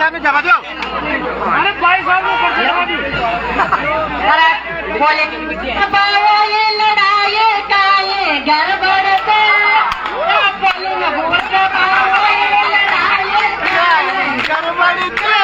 साहब ने जवाब दो। अरे भाई साहब ने जवाब दियो। अरे बोले ये लड़ाई का ये गड़बड़ से बोले न बोल के ये लड़ाई का ये गड़बड़ से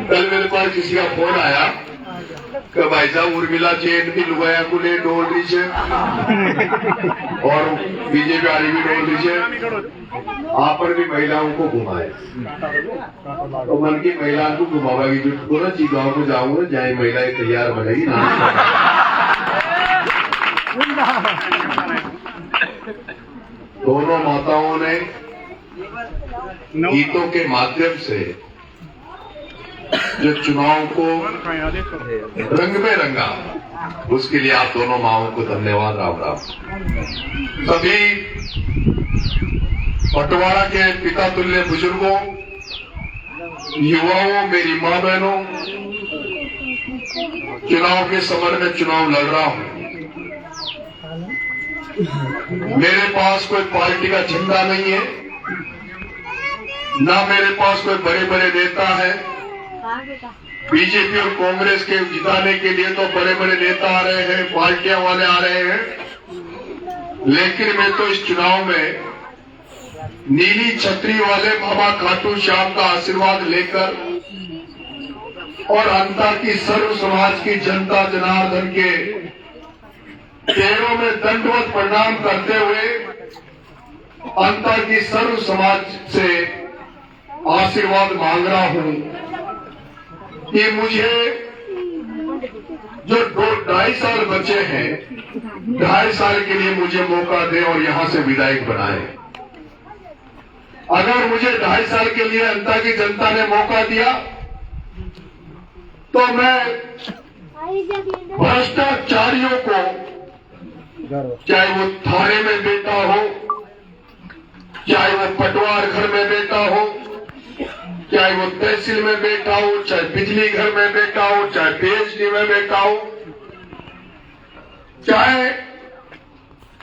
कल मेरे पास किसी का फोन आया कि भाई साहब उर्मिला चेन की लुगाया को ले डोल रही है और बीजेपी वाली भी डोल रही है, आप पर भी महिलाओं को घुमाए तो मन की महिलाओं को घुमावागी जो पूरा गाँव को जाऊंगा जाए महिलाएं तैयार बनेगी ना। दोनों माताओं ने गीतों के माध्यम से जो चुनाव को रंग में रंगा, उसके लिए आप दोनों माओं को धन्यवाद। राम राम। सभी पटवाड़ा के पिता तुल्य बुजुर्गों, युवाओं, मेरी मां बहनों, चुनाव के समर में चुनाव लड़ रहा हूं। मेरे पास कोई पार्टी का झंडा नहीं है, ना मेरे पास कोई बड़े बड़े नेता है। बीजेपी और कांग्रेस के जिताने के लिए तो बड़े बड़े नेता आ रहे हैं, पार्टियां वाले आ रहे हैं, लेकिन मैं तो इस चुनाव में नीली छतरी वाले बाबा खाटू श्याम का आशीर्वाद लेकर और अंता की सर्व समाज की जनता जनार्दन के पैरों में दंडवत प्रणाम करते हुए अंतर की सर्व समाज से आशीर्वाद मांग रहा हूं कि मुझे जो 2-2.5 साल बचे हैं, 2.5 साल के लिए मुझे मौका दे और यहां से विधायक बनाए। अगर मुझे 2.5 साल के लिए अंता की जनता ने मौका दिया तो मैं भ्रष्टाचारियों को, चाहे वो थाने में बैठा हो, चाहे वो पटवार घर में बैठा हो, चाहे वो तहसील में बैठा हो, चाहे बिजली घर में बैठा हो, चाहे पीएचडी में बैठा हो, चाहे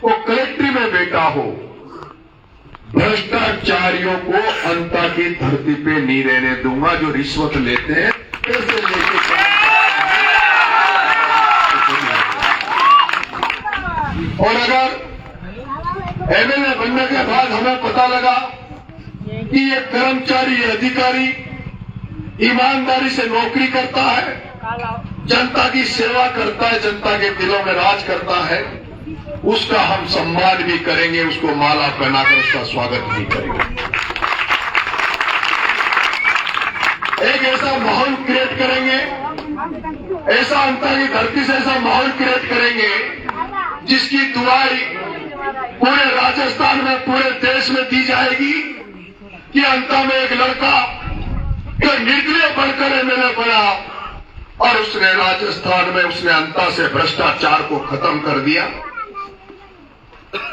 वो कलेक्ट्री में बैठा हो, भ्रष्टाचारियों को अंता की धरती पे नहीं रहने दूंगा। जो रिश्वत लेते हैं पैसे लेके, और अगर एमएलए बनने के बाद हमें पता लगा कि ये कर्मचारी, ये अधिकारी ईमानदारी से नौकरी करता है, जनता की सेवा करता है, जनता के दिलों में राज करता है, उसका हम सम्मान भी करेंगे, उसको माला पहनाकर उसका स्वागत भी करेंगे। एक ऐसा माहौल क्रिएट करेंगे, ऐसा अंतर की धरती से ऐसा माहौल क्रिएट करेंगे जिसकी दुआई पूरे राजस्थान में, पूरे देश में दी जाएगी कि अंता में एक लड़का जो निर्दलीय बनकर एमएलए बना और उसने राजस्थान में, उसने अंता से भ्रष्टाचार को खत्म कर दिया।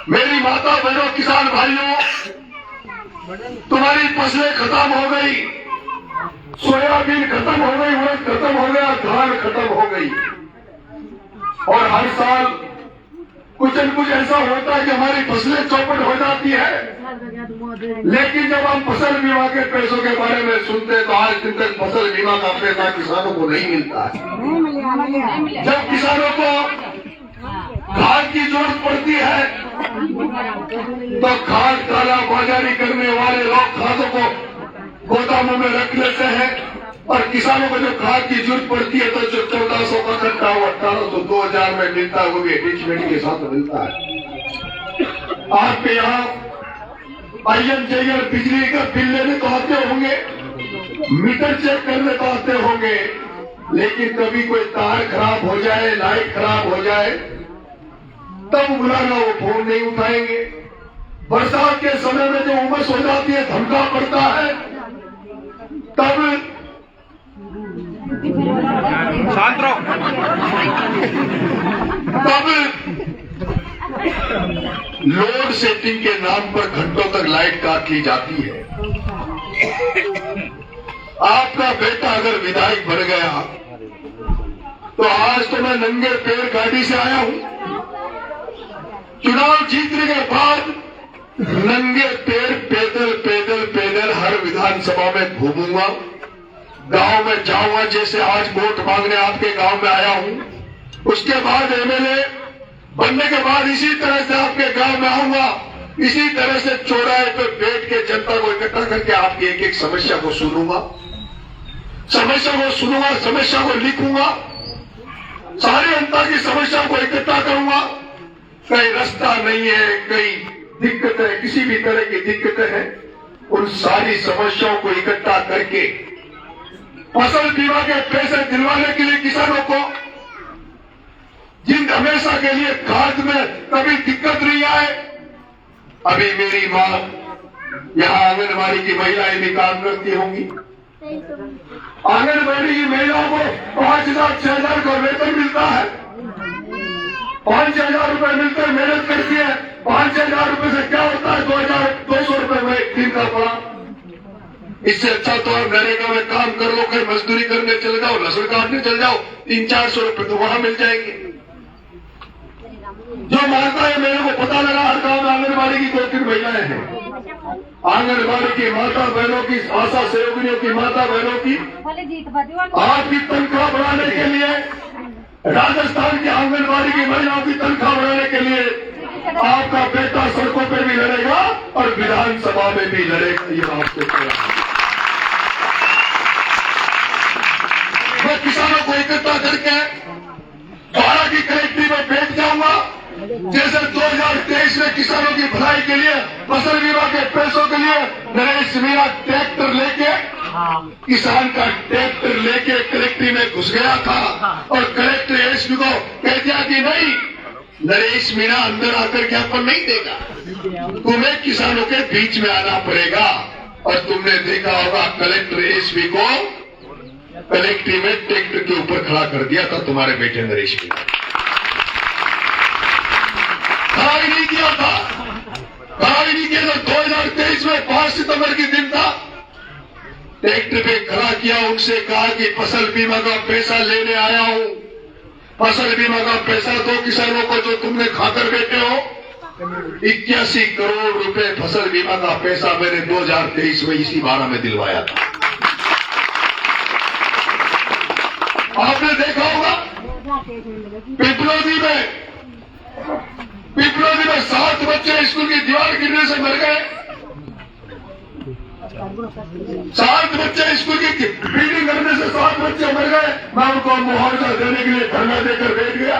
मेरी माता बहनों, किसान भाइयों, तुम्हारी फसलें खत्म हो गई, सोयाबीन खत्म हो गई, उड़द खत्म हो गया, धान खत्म हो गई, और हर साल कुछ न कुछ ऐसा होता है कि हमारी फसलें चौपट हो जाती है, लेकिन जब हम फसल बीमा के पैसों के बारे में सुनते हैं तो आज दिन तक फसल बीमा का पैसा किसानों को नहीं मिलता है। जब किसानों को खाद की जरूरत पड़ती है तो खाद काला बाजारी करने वाले लोग खादों को गोदामों में रख लेते हैं, और किसानों को जो खाद की जरूरत पड़ती है तो जो 1400 का कट्टा वो 1800 2000 में मिलता है, वो भी अटैचमेंट के साथ मिलता है। आपके यहाँ INJR बिजली का बिल लेने तो आते होंगे, मीटर चेक करने तो आते होंगे, लेकिन कभी कोई तार खराब हो जाए, लाइट खराब हो जाए, तब बुलाना वो फोन नहीं उठाएंगे। बरसात के समय में जो उमस हो जाती है, धमका पड़ता है, तब शांत रहो। तब लोड सेटिंग के नाम पर घंटों तक लाइट काट ली जाती है। आपका बेटा अगर विधायक बन गया तो आज तो मैं नंगे पैर गाड़ी से आया हूं, चुनाव जीतने के बाद नंगे पैर पैदल पैदल पैदल हर विधानसभा में घूमूंगा, गांव में जाऊंगा। जैसे आज वोट मांगने आपके गांव में आया हूं, उसके बाद MLA बनने के बाद इसी तरह से आपके गांव में आऊंगा, इसी तरह से चौराहे पे बैठ के जनता को इकट्ठा करके आपकी एक एक समस्या को सुनूंगा, समस्या को लिखूंगा, सारी जनता की समस्या को इकट्ठा करूंगा। कहीं रास्ता नहीं है, कहीं दिक्कतें, किसी भी तरह की दिक्कतें हैं, उन सारी समस्याओं को इकट्ठा करके फसल बीमा के पैसे दिलवाने के लिए किसानों को, जिन हमेशा के लिए खाद में कभी दिक्कत नहीं आए। अभी मेरी मां यहां आंगनबाड़ी की महिलाएं भी काम करती होंगी, आंगनबाड़ी की महिलाओं को 5000 6000 का वेतन मिलता है, 5000 रुपए मिलकर मेहनत करती है। 5000 रुपए से क्या होता है, 2200 रुपए में एक दिन का पड़ा। इससे अच्छा तो आप नरेगा में काम कर लो, कहीं मजदूरी करने चले जाओ, लहसुन काटने चले जाओ, 300-400 रुपए तो वहां मिल जाएंगे। जो मानता है, मेरे को पता लगा हर गांव में आंगनबाड़ी की 2-3 महिलाएं हैं। आंगनबाड़ी की माता बहनों की, आशा सहयोगियों की माता बहनों की आपकी तनख्वाह बढ़ाने के लिए, राजस्थान की आंगनबाड़ी की महिलाओं की तनख्वाह बढ़ाने के लिए आपका बेटा सड़कों पर भी लड़ेगा और विधानसभा में भी लड़ेगा। ये आपसे कहा, मैं किसानों को इकट्ठा करके 12 की कलेक्ट्री में बैठ जाऊंगा। जैसे 2023 में किसानों की भलाई के लिए, फसल बीमा के पैसों के लिए नरेश मीणा ट्रैक्टर लेके, किसान का ट्रैक्टर लेके कलेक्ट्री में घुस गया था, और कलेक्टर एसपी को कह दिया कि नहीं, नरेश मीणा अंदर आकर ज्ञापन नहीं देगा, तुम्हें किसानों के बीच में आना पड़ेगा। और तुमने देखा होगा कलेक्टर एसपी को कलेक्ट्री में ट्रैक्टर के ऊपर खड़ा कर दिया था तुम्हारे बेटे नरेश मीणा, खड़ा ही नहीं किया था। 2023 में 5 सितंबर के दिन था, ट्रैक्टर पे खड़ा किया, उनसे कहा कि फसल बीमा का पैसा लेने आया हूं, फसल बीमा का पैसा दो किसानों को जो तुमने खाकर बैठे हो। 81 करोड़ रुपए फसल बीमा का पैसा मैंने 2023 में इसी 12 में दिलवाया था। आपने देखा होगा पिपलोदी में 7 बच्चे स्कूल की दीवार गिरने से मर गए। 7 बच्चे स्कूल की बिल्डिंग गिरने से 7 बच्चे मर गए। मैं उनको मुआवजा देने के लिए धरना देकर बैठ गया।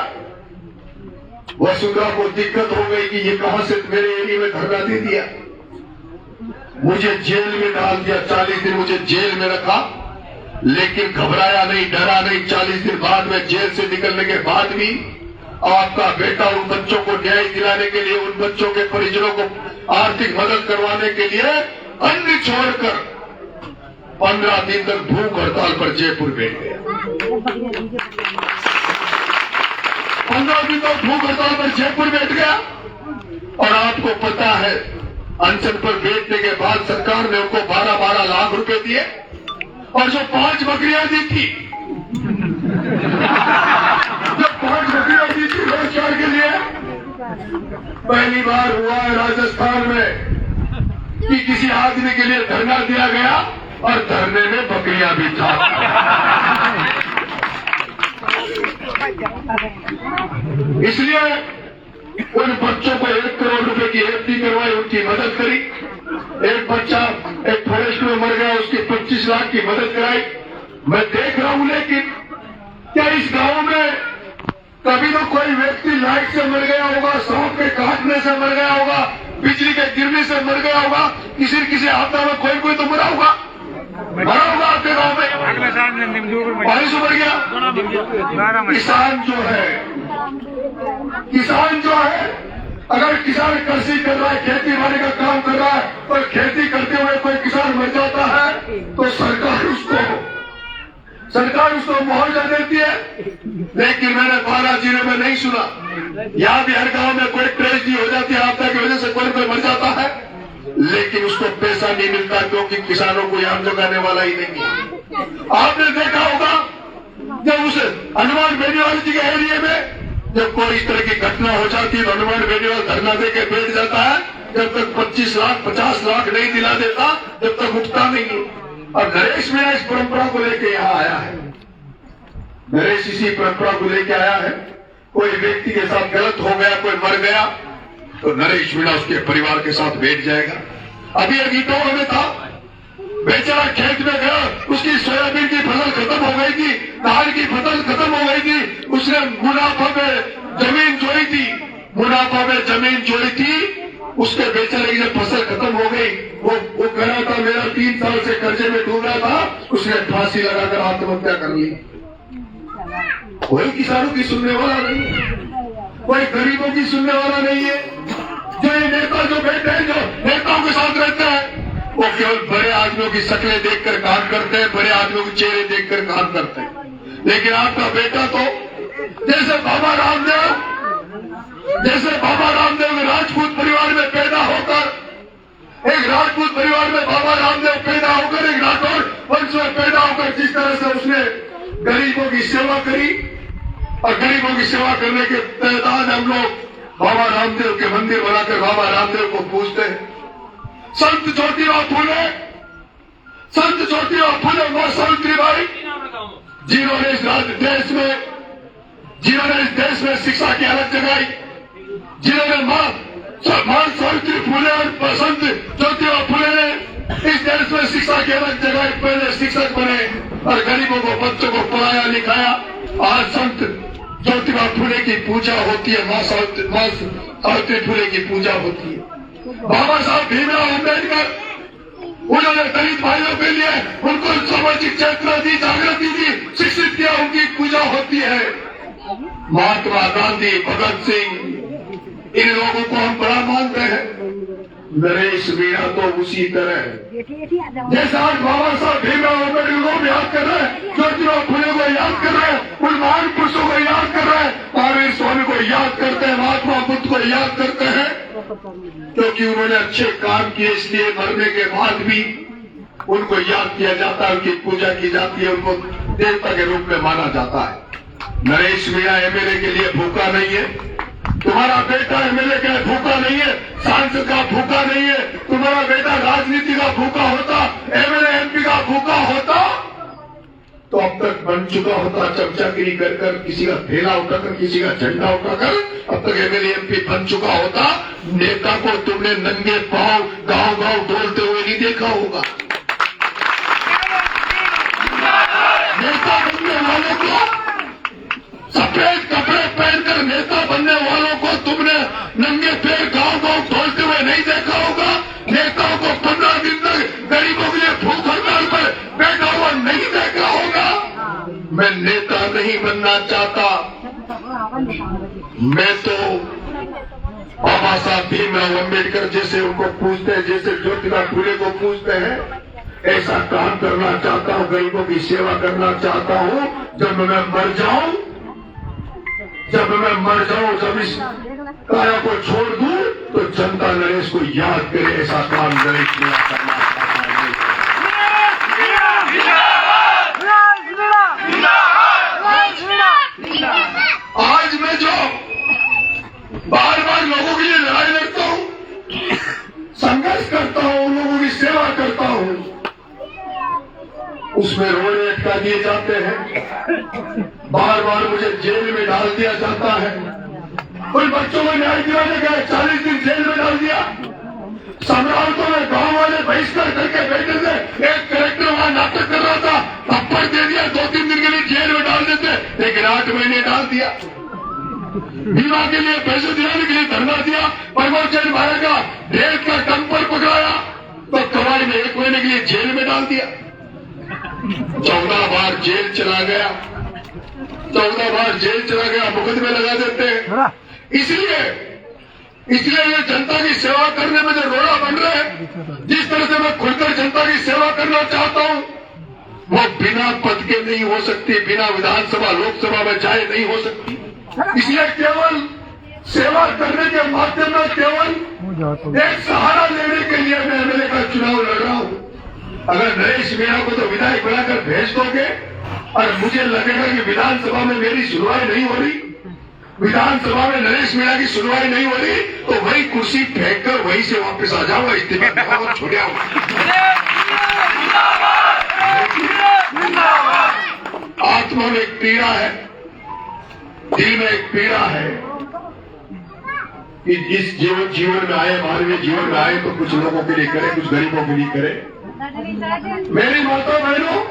वसुंधरा को दिक्कत हो गई कि ये कहां से मेरे एरिया में धरना दे दिया, मुझे जेल में डाल दिया। 40 दिन मुझे जेल में रखा, लेकिन घबराया नहीं, डरा नहीं। 40 दिन बाद में जेल से निकलने के बाद भी आपका बेटा उन बच्चों को न्याय दिलाने के लिए, उन बच्चों के परिजनों को आर्थिक मदद करवाने के लिए अन्न छोड़कर 15 दिन तक भूख हड़ताल पर जयपुर बैठ गया। 15 दिन तक भूख हड़ताल पर जयपुर बैठ गया। और आपको पता है, अनशन पर बैठने के बाद सरकार ने उनको 12-12 लाख रुपए दिए, और जो 5 बकरियां दी थी, जो 5 बकरियां दी थी रोजगार के लिए, पहली बार हुआ है राजस्थान में कि किसी आदमी के लिए धरना दिया गया और धरने में बकरियां भी था। इसलिए उन बच्चों को 1 करोड़ रुपए की एफडी करवाई, उनकी मदद करी। एक बच्चा एक फॉरेस्ट में मर गया, उसकी 25 लाख की मदद कराई। मैं देख रहा हूं, लेकिन क्या इस गांव में कभी तो कोई व्यक्ति लाइट से मर गया होगा, सांप के काटने से मर गया होगा, बिजली के गिरने से मर गया होगा, किसी आपदा में कोई तो मरा होगा आपके गांव में? बारिश मर गया। किसान जो है अगर किसान कृषि कर रहा है, खेती बाड़ी का काम कर रहा है और खेती करते हुए कोई किसान मर जाता है तो सरकार उसको मुआवजा देती है। लेकिन मैंने 12 जिले में नहीं सुना। यहाँ भी हर गांव में कोई ट्रेजेडी हो जाती है, आपदा की वजह से कोई मर जाता है, लेकिन उसको पैसा नहीं मिलता क्योंकि किसानों को यहाँ जगाने वाला ही नहीं है। आपने देखा होगा जब उस हनुमान बेनीवाल जी के एरिया में जब कोई इस तरह की घटना हो जाती है तो हनुमान बेनीवाल धरना देके बैठ जाता है। जब तक 25 लाख 50 लाख नहीं दिला देता जब तक उठता नहीं है। और नरेश मीणा इस परंपरा को लेके यहाँ आया है। नरेश इसी परंपरा को लेके आया है। कोई व्यक्ति के साथ गलत हो गया, कोई मर गया तो नरेश मीणा उसके परिवार के साथ बैठ जाएगा। अभी एक इटौरा में था, बेचारा खेत में गया, उसकी सोयाबीन की फसल खत्म हो गई थी, धान की फसल खत्म हो गई थी। उसने मुनाफा में जमीन जोड़ी थी। उसके बेचारे की जब फसल खत्म हो गई, वो कह रहा था मेरा 3 साल से कर्जे में डूब रहा था, उसने फांसी लगाकर आत्महत्या कर ली। कोई किसानों की सुनने वाला नहीं है, कोई गरीबों की सुनने वाला नहीं है। जो ये नेता जो बैठे हैं, जो नेताओं के साथ रहते हैं, वो केवल बड़े आदमियों की शक्लें देखकर काम करते हैं, बड़े आदमियों के चेहरे देखकर काम करते हैं। लेकिन आपका बेटा तो जैसे बाबा रामदेव राजपूत परिवार में पैदा होकर, एक राजपूत परिवार में बाबा रामदेव पैदा होकर, एक राठौर वंश में पैदा होकर जिस तरह से उसने गरीबों की सेवा करी, और गरीबों की सेवा करने के तहत हम लोग बाबा रामदेव के मंदिर बनाकर बाबा रामदेव को पूजते हैं। संत ज्योतिबा फूले मां सावित्रीबाई, जिन्होंने इस देश में शिक्षा की अलग जगाई, जिन्होंने मां सावित्री फूले और संत ज्योतिबा फूले ने इस देश में शिक्षा की अलग जगाई। पहले शिक्षक बने और गरीबों को, बच्चों को पढ़ाया लिखाया। आज संत ज्योतिबा फूले की पूजा होती है, मां सावित्री फूले की पूजा होती है। बाबा साहब भीमराव अम्बेडकर, उन्होंने दलित भाइयों के लिए उनको सामाजिक चेतना दी, जागृति दी, शिक्षित किया, उनकी पूजा होती है। महात्मा गांधी, भगत सिंह, इन लोगों को हम बड़ा मानते हैं। नरेश मीणा तो उसी तरह, जैसा आज बाबा साहब भीमराव अम्बेडकर को याद कर रहे हैं, ज्योतिबा फूले को याद कर रहे हैं, उन महान पुरुषों को याद कर रहे हैं, महावीर स्वामी को याद करते हैं, महात्मा बुद्ध को याद करते हैं, क्योंकि उन्होंने अच्छे काम किए। इसलिए मरने के बाद भी उनको याद किया जाता है, उनकी पूजा की जाती है, उनको देवता के रूप में माना जाता है। नरेश मीणा एमएलए के लिए भूखा नहीं है, तुम्हारा बेटा एमएलए का भूखा नहीं है, सांसद का भूखा नहीं है। तुम्हारा बेटा राजनीति का भूखा होता, एमएलए एमपी का भूखा होता तो अब तक बन चुका होता, चमचागिरी कर कर, किसी का थैला उठाकर, किसी का झंडा उठाकर, अब तक एमएलए एमपी बन चुका होता। नेता को तुमने नंगे पांव गांव डोलते हुए नहीं देखा होगा। नेता बनने वालों को, सफेद कपड़े पहनकर नेता बनने वालों को तुमने नंगे पैर गांव डोलते हुए नहीं देखा होगा। नेताओं को 15 दिन तक गरीबों के लिए भूख हड़ताल पर बैठा हुआ नहीं देखा होगा। मैं नेता नहीं बनना चाहता, मैं तो बाबा साहब भीमराव अम्बेडकर जैसे उनको पूजते हैं, जैसे ज्योतिबा फूले को पूजते हैं, ऐसा काम करना चाहता हूँ, गरीबों की सेवा करना चाहता हूँ। जब मैं मर जाऊं, जब इस काया को छोड़ दूं तो जनता नरेश को याद करे। ऐसा काम नरेश मीणा करना चाहता है। आज मैं जो बार बार लोगों के लिए लड़ाई लड़ता हूँ, संघर्ष करता हूँ, उन लोगों की सेवा करता हूँ, उसमें रोने अटका दिए जाते हैं, बार बार मुझे जेल में डाल दिया जाता है। उन बच्चों को न्याय दिलाने गए, 40 दिन जेल में डाल दिया। सम्राटों में गांव वाले बहिष्कार करके बैठे थे, एक कलेक्टर वहां नाटक कर रहा था, थप्पड़ दे दिया, 2-3 दिन के लिए जेल में डाल देते, लेकिन 8 महीने डाल दिया। बीमा के लिए पैसे दिलाने के लिए धरना दिया, प्रमोद जैन भाई का 1.5 का डंपर पकड़ाया तो कवाई में 1 महीने के लिए जेल में डाल दिया। 14 बार जेल चला गया, 14 बार जेल चला गया, मुकदमे लगा देते हैं। इसलिए ये जनता की सेवा करने में जो रोड़ा बन रहे हैं, जिस तरह से मैं खुलकर जनता की सेवा करना चाहता हूं, वो बिना पद के नहीं हो सकती, बिना विधानसभा लोकसभा में जाए नहीं हो सकती। इसलिए केवल सेवा करने के माध्यम में केवल एक सहारा लेने के लिए मैं एमएलए का चुनाव लड़ रहा हूं। अगर नरेश मीणा को तो विधायक बनाकर भेज दोगे और मुझे लगेगा कि विधानसभा में मेरी सुनवाई नहीं हो रही, विधानसभा में नरेश मीणा की सुनवाई नहीं हो रही, तो वही कुर्सी फेंक कर वहीं से वापस आ जाऊंगा, इस्तीफा छोड़ आऊंगा। आत्मा में एक पीड़ा है, दिल में एक पीड़ा है कि इस जीवन में आए, मानवीय जीवन में आए तो कुछ लोगों के लिए करे, कुछ गरीबों के लिए करे। मेरी माता बहनों,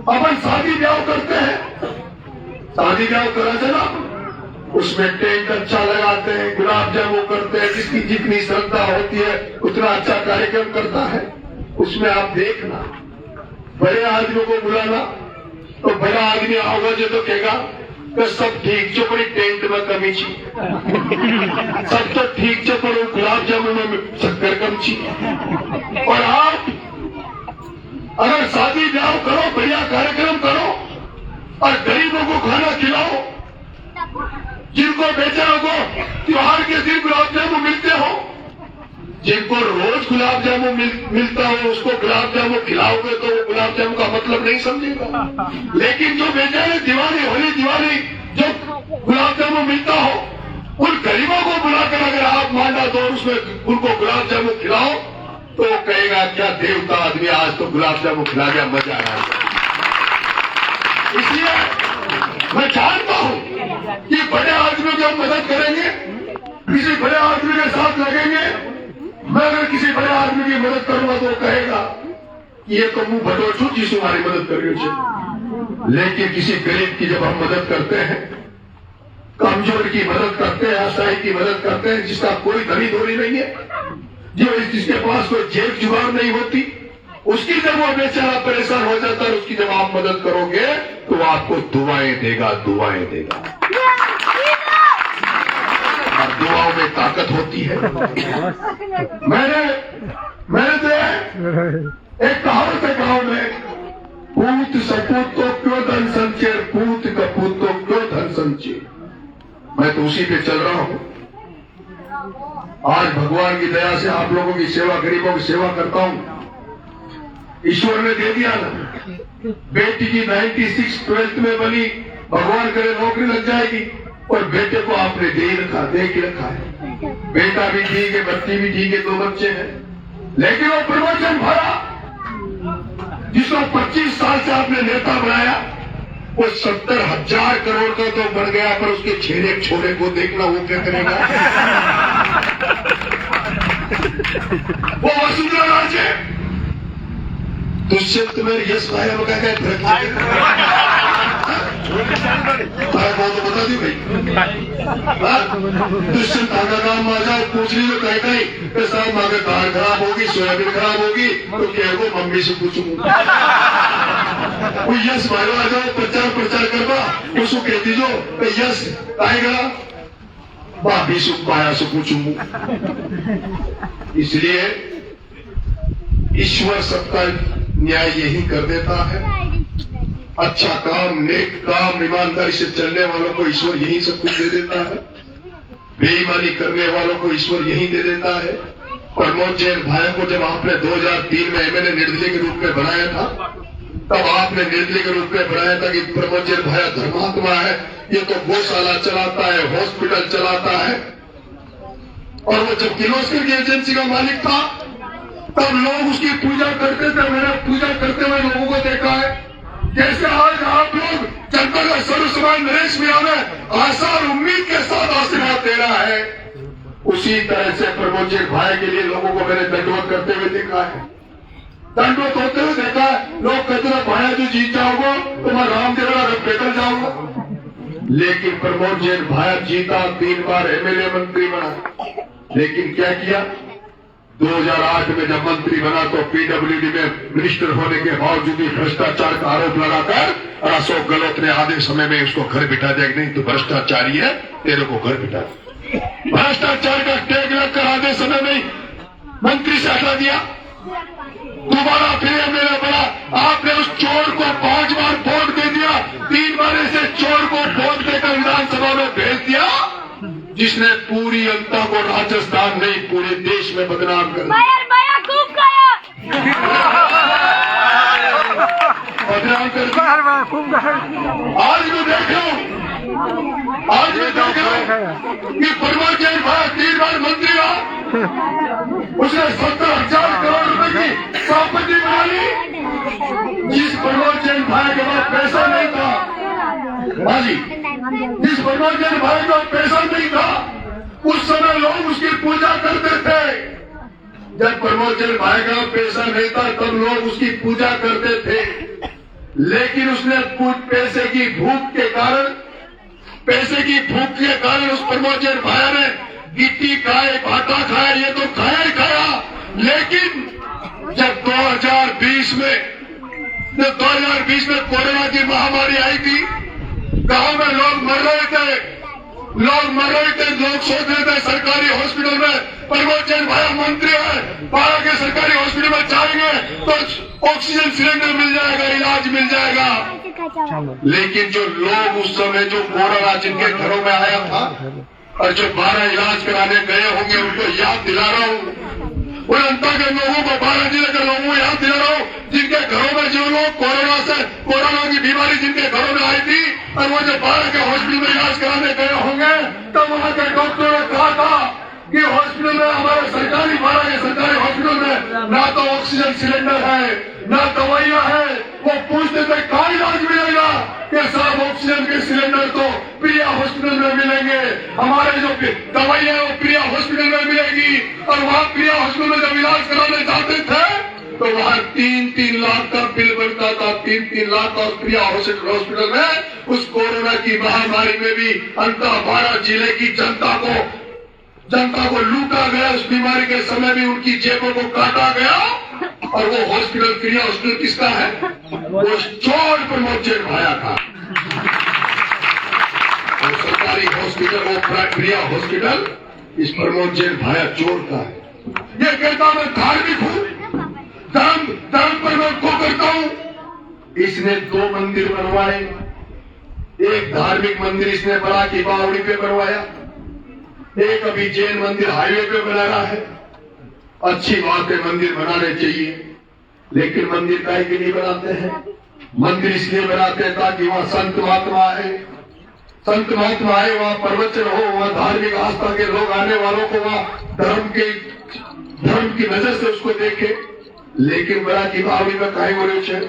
अपन शादी ब्याह करते हैं, शादी ब्याह करा चला, उसमें टेंट अच्छा लगाते हैं, गुलाब जामुन करते हैं, जिसकी जितनी श्रद्धा होती है उतना अच्छा कार्यक्रम करता है। उसमें आप देखना, बड़े आदमियों को बुलाना, तो बड़ा आदमी आओगे जो तो कहेगा कि सब ठीक जो पड़ी टेंट में कमी छी, सब तो ठीक जो पड़ो गुलाब जामुन में शक्कर कम छी। और आप अगर शादी ब्याह करो, बढ़िया कार्यक्रम करो और गरीबों को खाना खिलाओ, जिनको बेचारों को त्योहार के दिन गुलाब जामुन मिलते हो, जिनको रोज गुलाब जामुन मिलता हो, उसको गुलाब जामुन खिलाओगे तो वो गुलाब जामुन का मतलब नहीं समझेगा। लेकिन जो बेचारे दिवाली, होली दिवाली जो गुलाब जामुन मिलता हो, उन गरीबों को बुलाकर अगर आप मांडा दो, उसमें उनको गुलाब जामुन खिलाओ, तो वो कहेगा क्या देवता आदमी, आज तो गुलाब जामुन खिला गया, मजा आ रहा है। इसलिए मैं जानता हूं कि बड़े आदमियों की हम मदद करेंगे, किसी बड़े आदमी के साथ लगेंगे। मैं अगर किसी बड़े आदमी की मदद करूंगा तो कहेगा ये तो मुंह भटो छू जिस हमारी मदद कर रही है। लेकिन किसी गरीब की जब हम मदद करते हैं, कमजोर की मदद करते हैं, असहाय की मदद करते हैं, जिसका कोई धनी धोनी नहीं है, जिसके पास कोई जेब जुगाड़ नहीं होती, उसकी जब वो बेचारा परेशान हो जाता है, उसकी जब आप मदद करोगे तो वो आपको दुआएं देगा, दुआएं देगा। और दुआओं में ताकत होती है। मैंने तो एक कहावत है गांव में, पूत सपूत तो क्यों धन संचय, पूत कपूत तो क्यों धन संचय। मैं तो उसी पे चल रहा हूं। आज भगवान की दया से आप लोगों की सेवा, गरीबों की सेवा करता हूं। ईश्वर ने दे दिया ना, बेटी की 96 12th में बनी, भगवान करे नौकरी लग जाएगी, और बेटे को आपने दे के रखा है। बेटा भी ठीक है, बच्ची भी ठीक है, 2 बच्चे हैं, लेकिन वो प्रवचन भरा जिसको 25 साल से आपने नेता बनाया, वो 70,000 करोड़ का तो बढ़ गया, पर उसके छेड़े छोड़े को देखना वो क्या करेगा। वो वसुंधरा राजे दुष्यंत में यश भाई वो क्या तो बता दी भाई, दुष्यंत आगा काम आ जाओ, पूछ लीजिए कहीं कहीं साहब मांगे कार खराब होगी, सोयाबीन खराब होगी, तो क्या वो मम्मी से पूछूंगा। वो यश भाई आ जाओ, प्रचार करवा, उसको कह दीजो यश आएगा, भाभी सुख पाया से पूछूंगा। इसलिए ईश्वर सबका न्याय यही कर देता है। अच्छा काम, नेक काम, ईमानदारी से चलने वालों को ईश्वर यही सब कुछ दे देता है। बेईमानी करने वालों को ईश्वर यही दे देता है। प्रमोद जैन भाई को जब आपने 2003 में एमएलए निर्दलीय के रूप में बनाया था, तब आपने निर्दलीय के रूप में बनाया था कि प्रमोद जैन भाया धर्मात्मा है, ये तो गौशाला चलाता है, हॉस्पिटल चलाता है। और वो जब किर्लोस्कर की एजेंसी का मालिक था तब लोग उसकी पूजा करते थे। मैंने पूजा करते हुए लोगों को देखा है। जैसे आज आप लोग जनता का सर्वसमान नरेश मीणा में आशा और उम्मीद के साथ आशीर्वाद दे रहा है, उसी तरह से प्रमोद जैन भाई के लिए लोगों को मैंने दंडवत करते हुए देखा है, दंडवत होते हुए देखा है। लोग कहते हैं भाया जो जीत जाओगे तो मैं रामदेव बेटल जाऊंगा। लेकिन प्रमोद जैन भाया जीता, 3 बार एमएलए मंत्री बना। लेकिन क्या किया? 2008 में जब मंत्री बना तो पीडब्ल्यूडी में मिनिस्टर होने के बावजूद भी भ्रष्टाचार का आरोप लगाकर और अशोक गहलोत ने आधे समय में उसको घर बिठा दिया। नहीं तो भ्रष्टाचारी है, तेरे को घर बिठा। भ्रष्टाचार का टैग लगकर आधे समय में मंत्री से हटा दिया। दोबारा फिर मेरा बड़ा, आपने उस चोर को 5 बार वोट दे दिया, 3 बार ऐसे चोर को वोट देकर विधानसभा में भेज दिया जिसने पूरी जनता को राजस्थान नहीं पूरे देश में बदनाम कर दिया। बदनाम कर दिया। आज मैं देख रहा हूँ कि प्रमोद जैन भाई 3 बार मंत्री रहा, उसने 70,000 करोड़ रुपए की संपत्ति बना ली। जिस प्रमोद जैन भाई के पास पैसा नहीं था, हाजी, जिस प्रमोद जैन भाई को पैसा नहीं था, उस समय लोग उसकी पूजा करते थे। जब प्रमोद जैन भाई का पैसा नहीं था तब लोग उसकी पूजा करते थे। लेकिन उसने पैसे की भूख के कारण उस प्रमोद जैन भाई ने गिट्टी खाए, भाटा खाया, ये तो खाया ही खाया। लेकिन जब 2020 में कोरोना की महामारी आई थी, गांव में लोग मर रहे थे, लोग सोच रहे थे सरकारी हॉस्पिटल में प्रमोद जैन भाई मंत्री है, बाहर के सरकारी हॉस्पिटल में जाएंगे तो ऑक्सीजन सिलेंडर मिल जाएगा, इलाज मिल जाएगा। लेकिन जो लोग उस समय जो कोरोना जिनके घरों में आया था और जो 12 इलाज कराने गए होंगे उनको याद दिला रहा हूँ। उन जनता के लोगों को, 12 जिले के लोगों को याद दिला रहा हूँ जिनके घरों में जो लोग कोरोना की बीमारी जिनके घरों में आई थी और वो जो 12 के हॉस्पिटल में इलाज कराने गए होंगे, तब वहां के डॉक्टरों ने कहा था कि हॉस्पिटल में, हमारे सरकारी 12 के सरकारी हॉस्पिटल में ना तो ऑक्सीजन सिलेंडर है, ना दवाइयां है। वो पूछते थे कहाँ इलाज मिलेगा, कि साहब ऑक्सीजन के सिलेंडर तो प्रिया हॉस्पिटल में मिलेंगे, हमारे जो दवाइयां है वो प्रिया हॉस्पिटल में मिलेगी। और वहाँ प्रिया हॉस्पिटल में जब इलाज कराने जाते थे तो वहाँ 3-3 लाख का बिल बनता था, 3-3 लाख का प्रिया हॉस्पिटल में। उस कोरोना की महामारी में भी अंतर 12 जिले की जनता को लूटा गया। उस बीमारी के समय भी उनकी जेबों को काटा गया। और वो हॉस्पिटल, प्रिया हॉस्पिटल किसका है? वो चोर प्रमोद जैन भाया का। वो सरकारी हॉस्पिटल, वो प्रिया हॉस्पिटल इस प्रमोद जैन भाया चोर का है। ये कहता मैं धार्मिक हूँ, धर्म पर मैं को करता हूँ। इसने 2 मंदिर बनवाए। एक धार्मिक मंदिर इसने बड़ा की बावड़ी पे बनवाया, एक अभी जैन मंदिर हाईवे पे बना रहा है। अच्छी बात है, मंदिर बनाने चाहिए, लेकिन मंदिर काहे के लिए बनाते हैं? मंदिर इसलिए बनाते हैं ताकि वहाँ संत महात्मा आए, वहाँ प्रवचन हो, वहाँ धार्मिक आस्था के लोग आने वालों को वहाँ धर्म की नजर से उसको देखे। लेकिन बड़ा की बावड़ी में काहे हो रही है?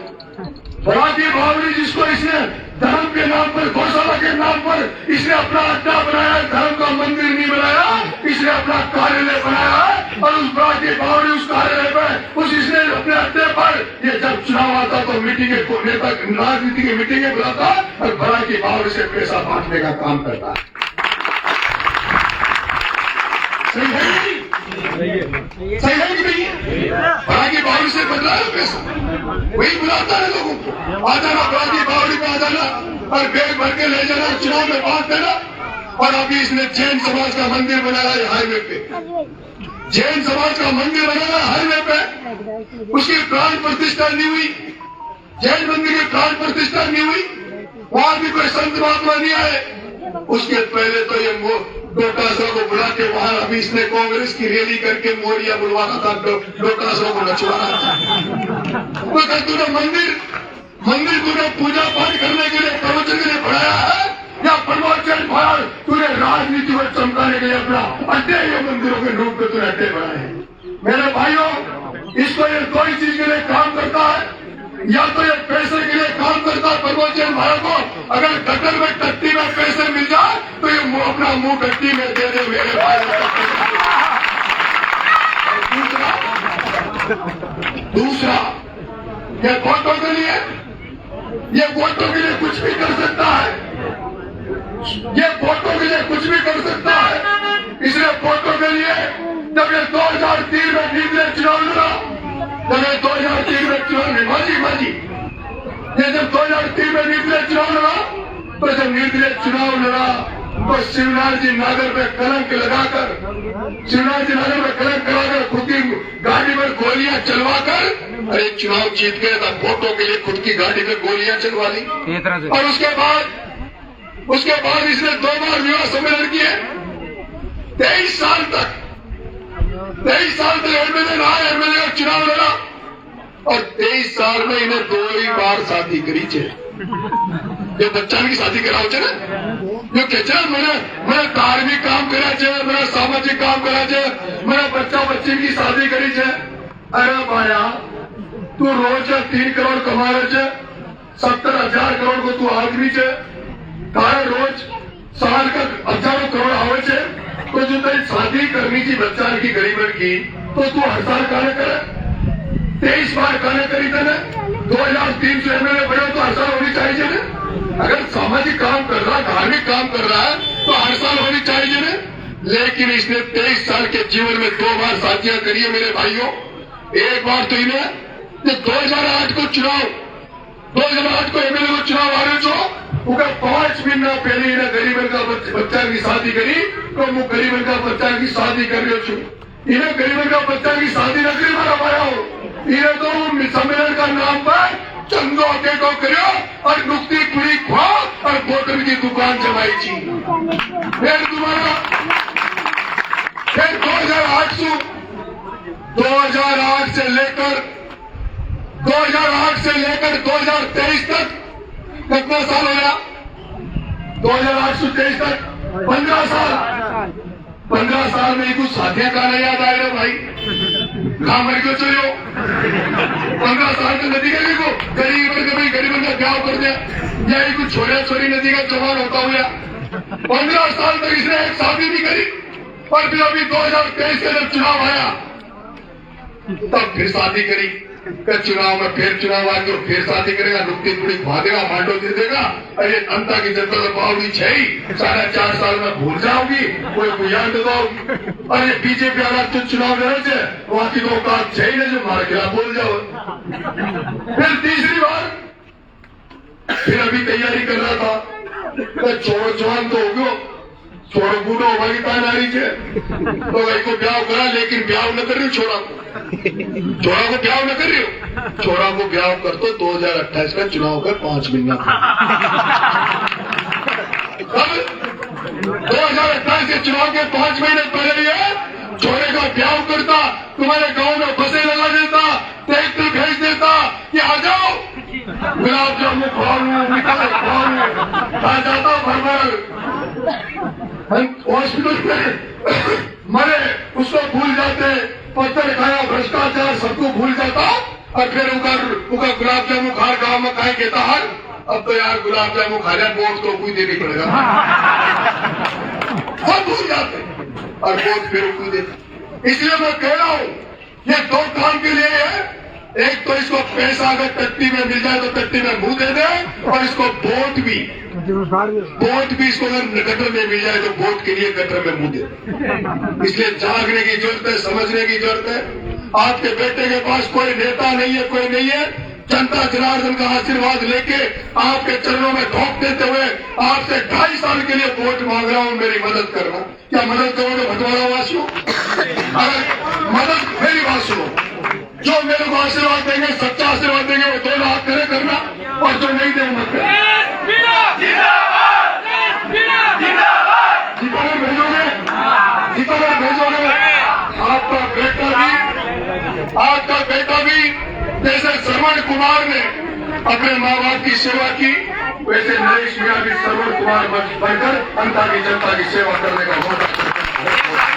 बड़ा की बावड़ी जिसको इसने धर्म के नाम पर, गौशाला के नाम पर इसने अपना अड्डा बनाया है, धर्म का मंदिर नहीं बनाया, इसने अपना कार्यालय बनाया है। और उस बड़ा की बावड़ी, उस कार्यालय पर, इसने अपने अड्डे पर, ये जब चुनाव आता तो मीटिंग को नेता राजनीति की मीटिंगें बुलाता और बड़ा की बावड़ी से पैसा बांटने का काम करता है। सही है कि नहीं? बड़ा की बावड़ी से बदला है पैसा, वही बुलाता है लोगों को, आ जाना बड़ा की बावड़ी में, आ जाना और बैग भर के ले जाना, चुनाव में बांट देना। और अभी इसने जैन समाज का मंदिर बनाया है हाईवे पे, जैन समाज का मंदिर बनाया हाईवे पे, उसकी प्राण प्रतिष्ठा नहीं हुई, जैन मंदिर की प्राण प्रतिष्ठा नहीं हुई, वहां भी कोई संत महात्मा नहीं आए। उसके पहले तो ये डोटासरा को बुला के वहां, अभी इसने कांग्रेस की रैली करके मोरिया बुलवाना था, डोटासरा को नचवाना था। तो तूने मंदिर मंदिर तूने पूजा पाठ करने के लिए, प्रवचन के लिए बढ़ाया है, या प्रवचन भार तूने राजनीति में चमकाने के लिए अपना अड्डे, ये मंदिरों के रूप में तूने अड्डे बनाए हैं। मेरे भाइयों, इसको ये दो ही चीज के लिए काम करता है, या तो ये पैसे के लिए काम करता है प्रवचन भाई को, अगर गटर में टट्टी में पैसे मिल जाए तो ये अपना मुंह टट्टी में दे दे मेरे भाई। दूसरा, ये वोटों के लिए, ये वोटों के लिए कुछ भी कर सकता है, ये वोटों के लिए कुछ भी कर सकता है। इसलिए वोटों के लिए जब ये 2003 में निर्दलीय चुनाव लड़ा, जब ये 2003 में चुनाव माजी ये जब 2003 में निर्दलीय चुनाव लड़ा, तो जब निर्दलीय चुनाव लड़ा तो शिवनाथ जी नगर में कलंक लगाकर, शिवनाथ जी नगर में कलंक लगाकर खुद की गाड़ी में गोलियां चलवाकर, अरे चुनाव जीत गए था, वोटों के लिए खुद की गाड़ी में गोलियां चलवा ली। और उसके बाद इसने 2 बार विवाह सम्मेलन किए। 23 साल तक एमएलए रहा, एमएलए का चुनाव लड़ा, और 23 साल में इन्हें 2 ही बार शादी करी छे। ये बच्चा की शादी कराओ छे ने, जो कहते हैं मैंने धार्मिक काम करा छे, मेरा सामाजिक काम करा छे, मेरा बच्चा बच्ची की शादी करी छे। अरे भाया, तू रोज 3 करोड़ कमा रहे छे, 70,000 करोड़ को तू आदमी छे, तारे रोज साल का हजारों करोड़ आवे छे, तो जो तेरी शादी करनी थी बच्चा की गरीबन की, तो तू हर साल काने करे, 23 बार काने करी तेने, 2300 एमएलए बने तो हर साल होनी चाहिए ने। अगर सामाजिक काम कर रहा, धार्मिक काम कर रहा है तो हर साल होनी चाहिए ने। लेकिन इसने 23 साल के जीवन में 2 बार शादियां करी है मेरे भाइयों। एक बार तो इन्हें 2008 को एमएलए को चुनाव आ रहे छो, 5 महीना पहले इन्हें गरीबन का बच्चा की शादी करी, तो मैं गरीबन का बच्चा की शादी कर रही छू। इन्हें गरीबन का बच्चा की शादी न करी मारा पाया हो, इन्हें तो सम्मेलन का नाम पर चंदो अकेटो करो और नुकती पूरी खाओ और बोतल की दुकान जमाई छी। फिर तुम्हारा 2008 से लेकर 2023 तक कितना साल हो गया? 2008 से 23 तक 15 साल। 15 साल में कुछ शादियां का नहीं याद आएगा भाई, कहा मर क्यों चलो? 15 साल का नदी का देखो, गरीबन का ब्याह कर दिया, या कुछ छोरा छोरी नदी का जवान होता हुआ 15 साल तक इसने एक शादी नहीं करी। और फिर अभी 2023 का जब चुनाव आया तब फिर शादी करी। चुनाव में फिर चुनाव आ तो फिर शादी करेगा, नुकती पूरी खा देगा, मांडो दे देगा। अरे जनता की जनता तो बावड़ी छे ही, 4.5 साल में भूल जाओगी, कोई बुझान दे दोगी। अरे बीजेपी वाला जो चुनाव लड़े थे वहां की तो औकात छे ही नहीं जो मार खिलाफ बोल जाओ। फिर तीसरी बार फिर अभी तैयारी कर रहा था, छोड़ो जवान तो हो गयो, छोड़ो बूढ़ो हमारी तान आ रही है तो भाई को ब्याह करा, लेकिन ब्याह न कर रही हो, छोड़ा को ब्याह न कर रही हो, छोड़ा को ब्याह कर तो 2028 का चुनाव कर 5 महीना। अब 2028 के चुनाव के 5 महीने पहले ये छोरे का ब्याह करता, तुम्हारे गांव में बसें लगा देता, ट्रैक्टर भेज देता कि आ जाओ गुलाब जामुन खाऊं, मिठाई खाऊं, आ जाता भरभर हॉस्पिटल में मरे, उसको भूल जाते, पत्थर खाया, भ्रष्टाचार सबको भूल जाता, और फिर उनका गुलाब जामुन खा गांव में कहीं कहता है अब तो यार गुलाब जामुन खा जाए, वोट तो कोई देनी पड़ेगा। सब भूल जाते और वोट फिर कोई देता। इसलिए मैं कह रहा हूं ये 2 काम के लिए है, एक तो इसको पैसा अगर टट्टी में मिल जाए तो टट्टी में मुंह दे दे, और इसको वोट भी इसको अगर गटर में मिल जाए तो वोट के लिए गटर में मुंह दे। इसलिए जागने की जरूरत है, समझने की जरूरत है। आपके बेटे के पास कोई नेता नहीं है, कोई नहीं है, जनता जनार्दन का आशीर्वाद लेके आपके चरणों में ढोक देते हुए आपसे 2.5 साल के लिए वोट मांग रहा हूं, मेरी मदद करना। क्या मदद करोगे भटवाड़ा वासियों? अगर मदद मेरी बात सुनो, जो मेरे को आशीर्वाद देंगे, सच्चा आशीर्वाद देंगे, वो 2 लाख करे करना, और जो नहीं देंगे मत करना। जितना भेजोगे आपका बेटा भी जैसे श्रवण कुमार ने अपने माँ बाप की सेवा की, वैसे नरेश मियाँ भी सर्वोत्तम बनकर अंता की जनता की सेवा करने का मौका